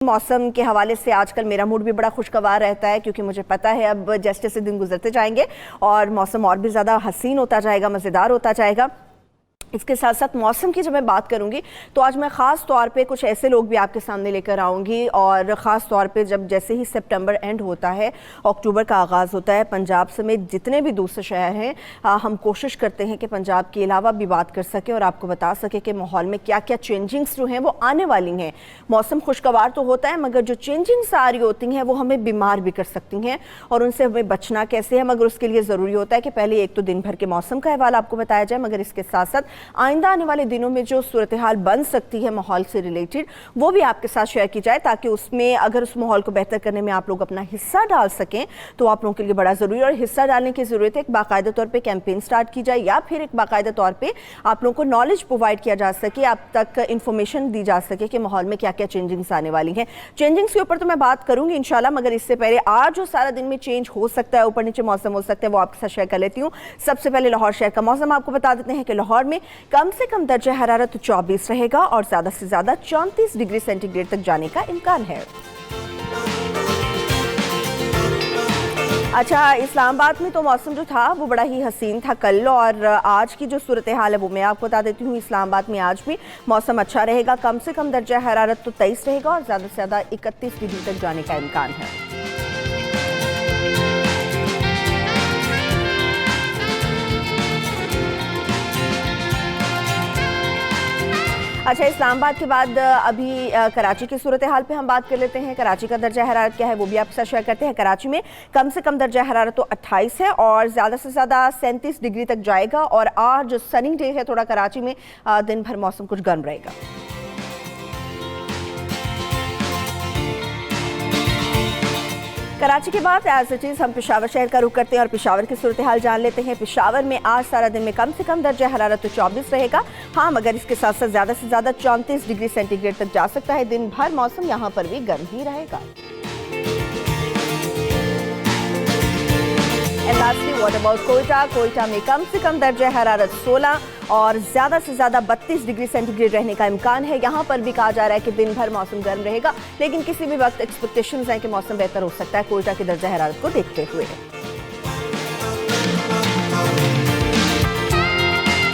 मौसम के हवाले से आजकल मेरा मूड भी बड़ा खुशगवार रहता है क्योंकि मुझे पता है अब जैसे जैसे दिन गुजरते जाएंगे और मौसम और भी ज़्यादा हसीन होता जाएगा, मज़ेदार होता जाएगा। इसके साथ साथ मौसम की जब मैं बात करूंगी तो आज मैं ख़ास तौर पे कुछ ऐसे लोग भी आपके सामने लेकर आऊँगी और ख़ास तौर पे जब जैसे ही सितंबर एंड होता है, अक्टूबर का आगाज़ होता है, पंजाब समेत जितने भी दूसरे शहर हैं हम कोशिश करते हैं कि पंजाब के अलावा भी बात कर सकें और आपको बता सकें कि माहौल में क्या क्या चेंजिंग्स जो हैं वो आने वाली हैं। मौसम खुशगवार तो होता है मगर जो चेंजिंग्स आ रही होती हैं वो हमें बीमार भी कर सकती हैं और उनसे हमें बचना कैसे है, मगर उसके लिए ज़रूरी होता है कि पहले एक तो दिन भर के मौसम का अहवाल आपको बताया जाए, मगर इसके साथ साथ आइंदा आने वाले दिनों में जो सूरत हाल बन सकती है माहौल से रिलेटेड वो भी आपके साथ शेयर की जाए ताकि उसमें अगर उस माहौल को बेहतर करने में आप लोग अपना हिस्सा डाल सकें तो आप लोगों के लिए बड़ा ज़रूरी है। और हिस्सा डालने की ज़रूरत है, एक बाकायदा तौर पे कैंपेन स्टार्ट की जाए या फिर एक बाकायदा तौर पे आप लोगों को नॉलेज प्रोवाइड किया जा सके, आप तक इंफॉर्मेशन दी जा सके कि माहौल में क्या क्या चेंजिंग्स आने वाली हैं। चेंजिंग्स के ऊपर तो मैं बात करूँगी इंशाल्लाह, मगर इससे पहले आज जो सारा दिन में चेंज हो सकता है, ऊपर नीचे मौसम हो सकता है, वो आपके साथ शेयर कर लेती हूँ। सबसे पहले लाहौर शहर का मौसम आपको बता देते हैं कि लाहौर में कम से कम दर्जा हरारत 24 रहेगा और ज़्यादा से ज़्यादा 34 डिग्री सेंटीग्रेड तक जाने का इम्कान है। अच्छा, इस्लामाबाद में तो मौसम जो था वो बड़ा ही हसीन था कल, और आज की जो सूरत हाल है वो मैं आपको बता देती हूँ। इस्लामाबाद में आज भी मौसम अच्छा रहेगा, कम से कम दर्जा हरारत तो 23 रहेगा और ज़्यादा से ज़्यादा 31 डिग्री तक जाने का इम्कान है। अच्छा, इस्लामाबाद के बाद अभी कराची की सूरत हाल पे हम बात कर लेते हैं। कराची का दर्जा हरारत क्या है वो भी आपके साथ शेयर करते हैं। कराची में कम से कम दर्जा हरारत तो 28 है और ज़्यादा से ज़्यादा 37 डिग्री तक जाएगा और आज सनी डे है थोड़ा कराची में, दिन भर मौसम कुछ गर्म रहेगा। कराची के बाद एज इट इज़ हम पेशावर शहर का रुख करते हैं और पेशावर की सूरत हाल जान लेते हैं। पेशावर में आज सारा दिन में कम से कम दर्जा हरारत तो 24 रहेगा, हाँ, मगर इसके साथ साथ ज़्यादा से ज़्यादा 34 डिग्री सेंटीग्रेड तक जा सकता है। दिन भर मौसम यहाँ पर भी गर्म ही रहेगा। What about Quetta? कोयटा में कम से कम दर्जा हरारत 16 और ज़्यादा से ज़्यादा 32 डिग्री सेंटीग्रेड रहने का इम्कान है। यहाँ पर भी कहा जा रहा है कि दिन भर मौसम गर्म रहेगा, लेकिन किसी भी वक्त एक्सपेक्टेशंस हैं कि मौसम बेहतर हो सकता है कोयटा की दर्जा हरारत को देखते हुए।